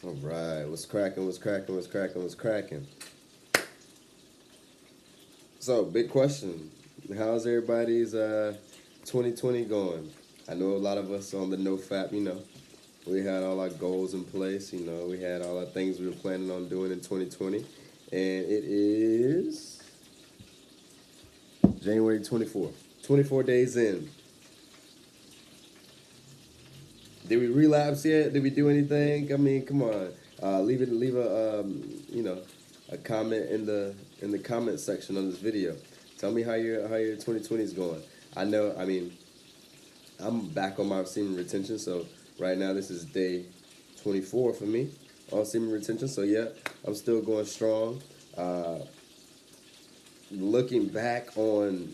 All right, what's cracking? What's cracking? What's cracking? What's cracking? So, big question: how's everybody's 2020 going? I know a lot of us on the NoFap. We had all our goals in place. We had all our things we were planning on doing in 2020, and it is January 24th. 24 days in. Did we relapse yet? Did we do anything? I mean, come on. Leave a a comment in the comment section on this video. Tell me how your 2020 is going. I know. I mean, I'm back on my semen retention, so right now this is day 24 for me on semen retention. So yeah, I'm still going strong. Looking back on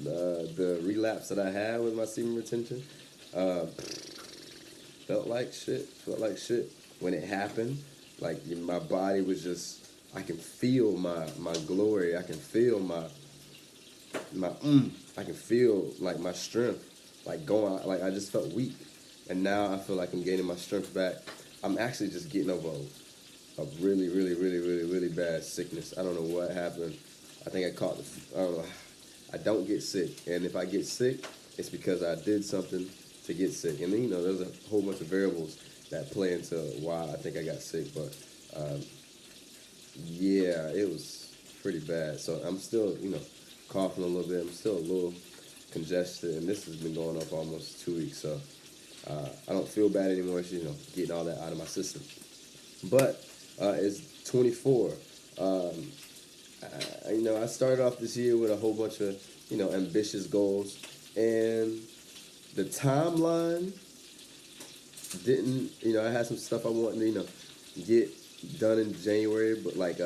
the relapse that I had with my semen retention, uh, felt like shit. Felt like shit when it happened. Like my body was just. I can feel my glory. I can feel my. I can feel like my strength, like going. Like I just felt weak, and now I feel like I'm gaining my strength back. I'm actually just getting over a really, really, really, really, really bad sickness. I don't know what happened. I think I caught the. I don't know. I don't get sick, and if I get sick, it's because I did something to get sick. And then there's a whole bunch of variables that play into why I think I got sick. But yeah, it was pretty bad. So I'm still coughing a little bit. I'm still a little congested, and this has been going on for almost 2 weeks. So I don't feel bad anymore. It's getting all that out of my system. But it's 24. Um, I started off this year with a whole bunch of ambitious goals, and the timeline didn't. I had some stuff I wanted to get done in January, but like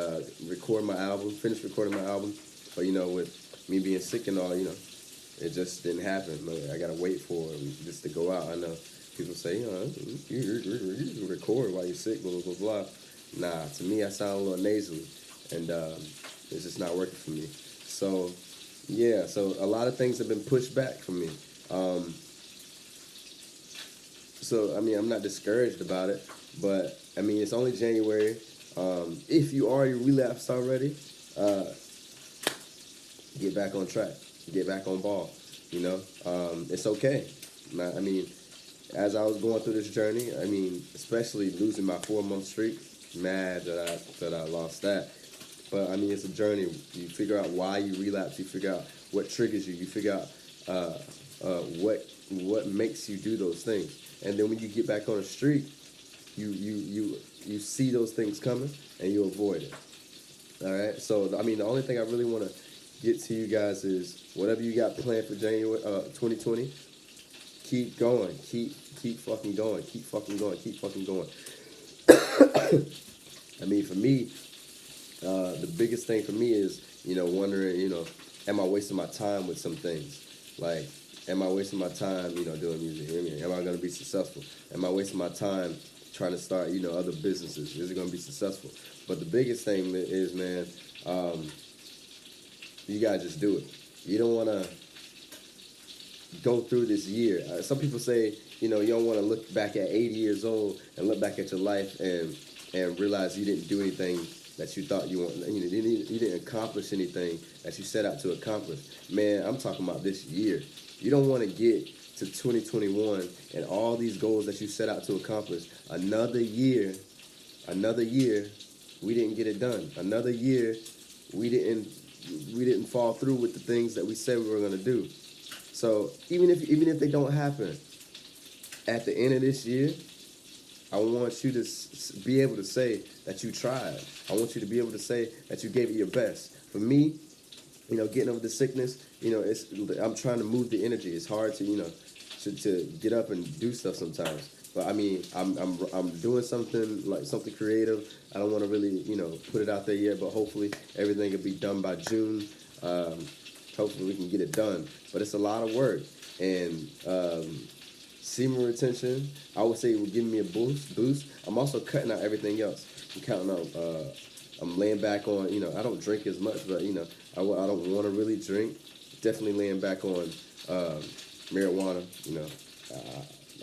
record my album, finish recording my album. But with me being sick and all, it just didn't happen. I gotta wait for this to go out. I know people say, you record while you're sick, blah blah blah blah. Nah, to me I sound a little nasally, and it's just not working for me. So yeah, so a lot of things have been pushed back for me. Um, so I mean, I'm not discouraged about it, but I mean, it's only January. If you already relapsed already, uh, get back on track, get back on ball. It's okay. I mean, as I was going through this journey, I mean, especially losing my 4 month streak, mad that I lost that. But I mean, it's a journey. You figure out why you relapse. You figure out what triggers you. You figure out uh, what makes you do those things. And then when you get back on a streak, you see those things coming and you avoid it. All right. So I mean, the only thing I really want to get to you guys is whatever you got planned for January 2020. Keep going. Keep fucking going. Keep fucking going. Keep fucking going. I mean, for me, the biggest thing for me is wondering am I wasting my time with some things? Like, am I wasting my time doing music? I mean, am I going to be successful? Am I wasting my time trying to start other businesses? Is it going to be successful? But the biggest thing is, man, you gotta just do it. You don't want to go through this year. Some people say you don't want to look back at 80 years old and look back at your life and realize you didn't do anything that you thought you want. You didn't accomplish anything that you set out to accomplish. Man, I'm talking about this year. You don't want to get to 2021 and all these goals that you set out to accomplish. Another year, we didn't get it done. Another year, we didn't fall through with the things that we said we were going to do. So even if they don't happen at the end of this year, I want you to be able to say that you tried. I want you to be able to say that you gave it your best. For me, getting over the sickness, I'm trying to move the energy. It's hard to get up and do stuff sometimes. But I mean, I'm doing something creative. I don't want to really put it out there yet, but hopefully everything will be done by June. Hopefully we can get it done. But it's a lot of work, and semen retention, I would say, would give me a boost. I'm also cutting out everything else. I'm counting out. I'm laying back on. I don't drink as much, but I don't want to really drink. Definitely laying back on marijuana.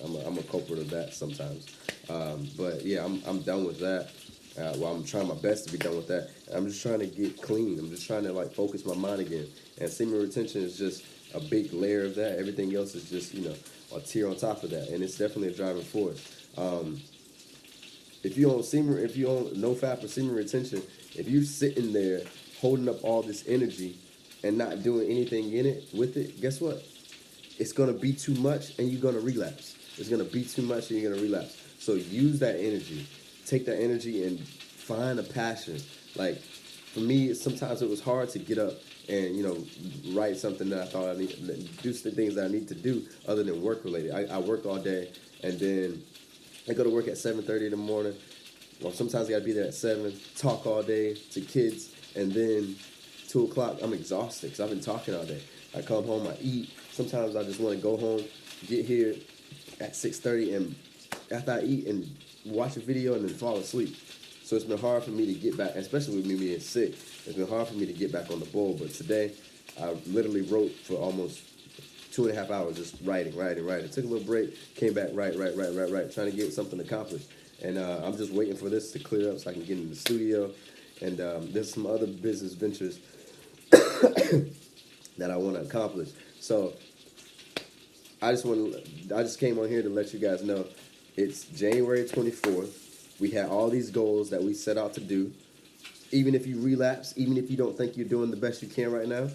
I'm a culprit of that sometimes. But yeah, I'm done with that. Well, I'm trying my best to be done with that. I'm just trying to get clean. I'm just trying to like focus my mind again. And semen retention is just a big layer of that. Everything else is just a tier on top of that, and it's definitely a driving force. If you own no fap or semen retention, if you're sitting there holding up all this energy and not doing anything in it with it, guess what? It's gonna be too much and you're gonna relapse. It's gonna be too much and you're gonna relapse. So use that energy. Take that energy and find a passion. Like for me, sometimes it was hard to get up and write something that I thought I need, do the things that I need to do other than work related. I work all day and then I go to work at 7:30 in the morning. Or sometimes I gotta be there at 7. Talk all day to kids, and then 2 o'clock I'm exhausted because I've been talking all day. I come home, I eat. Sometimes I just want to go home, get here at 6:30, and after I eat and watch a video and then fall asleep. So it's been hard for me to get back, especially with me being sick. It's been hard for me to get back on the bowl. But today, I literally wrote for almost 2.5 hours, just writing. Took a little break, came back, write, trying to get something accomplished. And I'm just waiting for this to clear up so I can get in the studio. And there's some other business ventures that I want to accomplish. So I just came on here to let you guys know it's January 24th. We had all these goals that we set out to do. Even if you relapse, even if you don't think you're doing the best you can right now,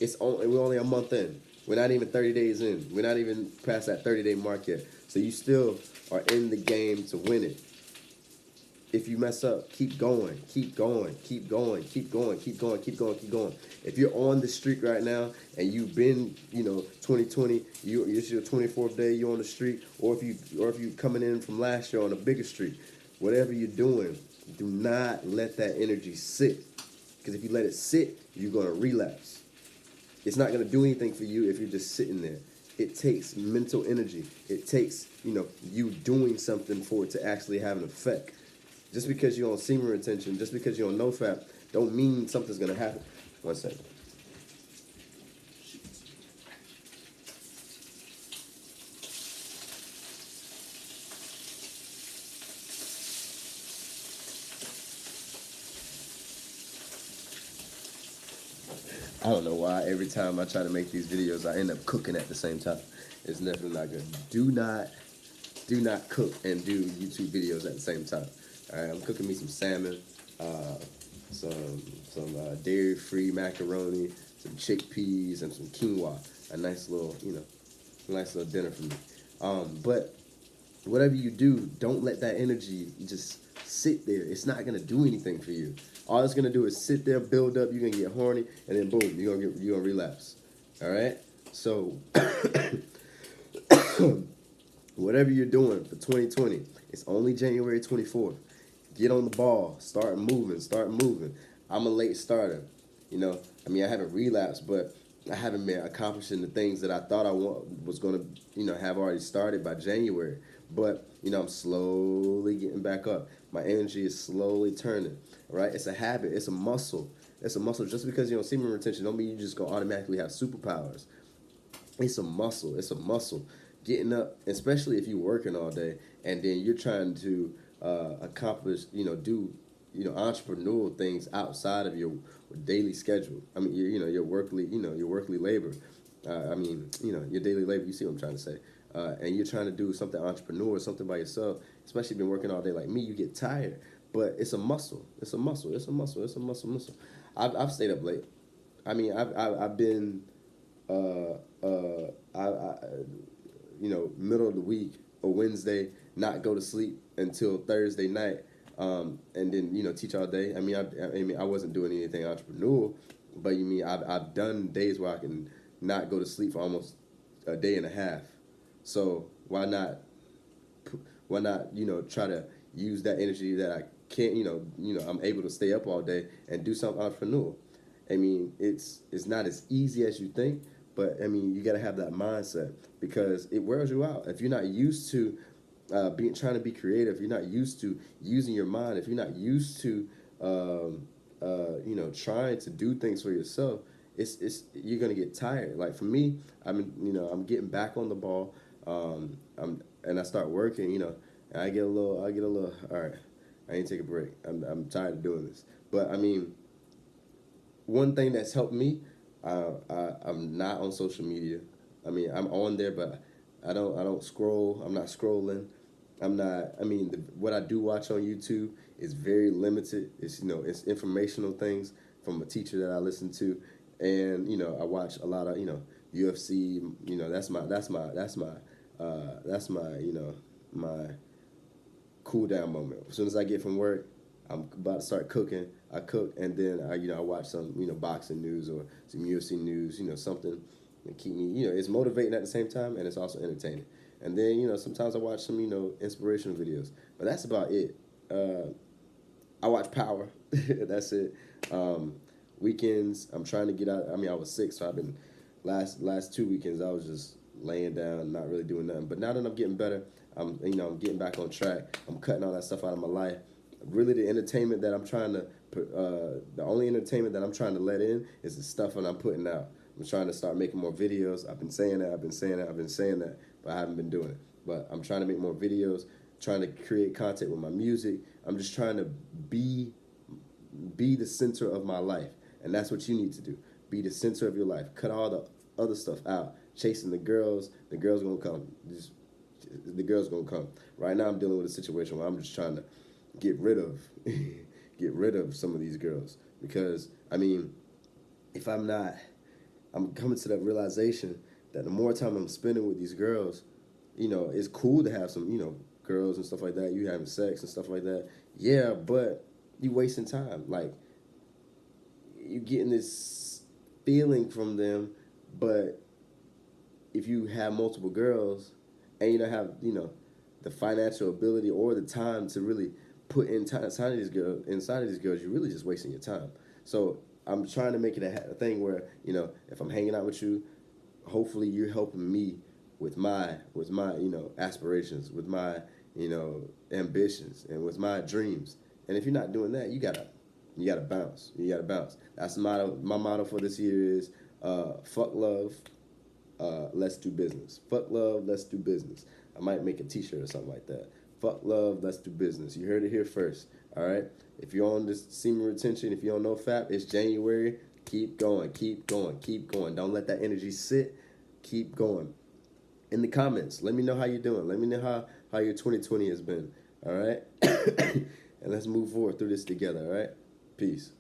we're only a month in. We're not even 30 days in. We're not even past that 30-day mark yet. So you still are in the game to win it. If you mess up, keep going. If you're on the streak right now and you've been, 2020, it's your 24th day, you're on the streak, or if you coming in from last year on a bigger streak, whatever you're doing, do not let that energy sit. Because if you let it sit, you're gonna relapse. It's not gonna do anything for you if you're just sitting there. It takes mental energy. It takes, you doing something for it to actually have an effect. Just because you're on semen retention, just because you're on NoFap, don't mean something's gonna happen. One second. I don't know why every time I try to make these videos, I end up cooking at the same time. It's definitely not good. Do not cook and do YouTube videos at the same time. All right, I'm cooking me some salmon, some dairy-free macaroni, some chickpeas, and some quinoa. A nice little, nice little dinner for me. But whatever you do, don't let that energy just sit there. It's not gonna do anything for you. All it's gonna do is sit there, build up. You're gonna get horny, and then boom, you're gonna relapse. All right. So whatever you're doing for 2020, it's only January 24th. Get on the ball. Start moving. I'm a late starter. I haven't relapsed, but I haven't been accomplishing the things that I thought was going to, have already started by January. But, I'm slowly getting back up. My energy is slowly turning, right? It's a habit. It's a muscle. It's a muscle. Just because you don't semen retention don't mean you just going to automatically have superpowers. It's a muscle. It's a muscle. Getting up, especially if you're working all day and then you're trying to accomplish, do, entrepreneurial things outside of your daily schedule. I mean, your workly labor. Your daily labor. You see what I'm trying to say. And you're trying to do something entrepreneur, something by yourself. Especially if you've been working all day like me, you get tired. But it's a muscle. It's a muscle. It's a muscle. It's a muscle. I've stayed up late. I've been. Middle of the week or Wednesday, not go to sleep until Thursday night, and then teach all day. I wasn't doing anything entrepreneurial, but I've done days where I can not go to sleep for almost a day and a half. So why not try to use that energy that I can't I'm able to stay up all day and do something entrepreneurial. It's not as easy as you think. But, you got to have that mindset because it wears you out. If you're not used to trying to be creative, if you're not used to using your mind, if you're not used to, trying to do things for yourself, you're going to get tired. Like for me, I'm getting back on the ball, and I start working, And I get a little. All right, I need to take a break. I'm tired of doing this. But I mean, one thing that's helped me, I'm not on social media. I mean, I'm on there, but I don't scroll. I'm not scrolling. I'm not. I mean, what I do watch on YouTube is very limited. It's it's informational things from a teacher that I listen to, and I watch a lot of UFC. That's my my cool down moment. As soon as I get from work, I'm about to start cooking. I cook, and then I watch some boxing news or some UFC news. Something that keep me. It's motivating at the same time, and it's also entertaining. And then sometimes I watch some inspirational videos, but that's about it. I watch Power. That's it. Weekends, I'm trying to get out. I mean, I was sick, so I've been last 2 weekends. I was just laying down, not really doing nothing. But now that I'm getting better, I'm getting back on track. I'm cutting all that stuff out of my life. Really, the entertainment that I'm trying to the only entertainment that I'm trying to let in is the stuff that I'm putting out. I'm trying to start making more videos. I've been saying that. I've been saying that, but I haven't been doing it. But I'm trying to make more videos. Trying to create content with my music. I'm just trying to be the center of my life, and that's what you need to do. Be the center of your life. Cut all the other stuff out. Chasing the girls gonna come. The girls gonna come. Right now, I'm dealing with a situation where I'm just trying to get rid of some of these girls, because I mean, if I'm not, I'm coming to that realization that the more time I'm spending with these girls, it's cool to have some girls and stuff like that. You having sex and stuff like that. Yeah, but you wasting time. Like, you getting this feeling from them, but if you have multiple girls and you don't have the financial ability or the time to really put inside of these girls, you're really just wasting your time. So I'm trying to make it a thing where if I'm hanging out with you, hopefully you're helping me with my aspirations, with my ambitions, and with my dreams. And if you're not doing that, you gotta bounce. You gotta bounce. That's the motto. My motto for this year is fuck love, let's do business. Fuck love, let's do business. I might make a t-shirt or something like that. Fuck love, let's do business. You heard it here first. All right. If you're on this semen retention, if you don't know FAP, it's January. Keep going, keep going, keep going. Don't let that energy sit. Keep going. In the comments, let me know how you're doing. Let me know how your 2020 has been. All right. And let's move forward through this together. All right. Peace.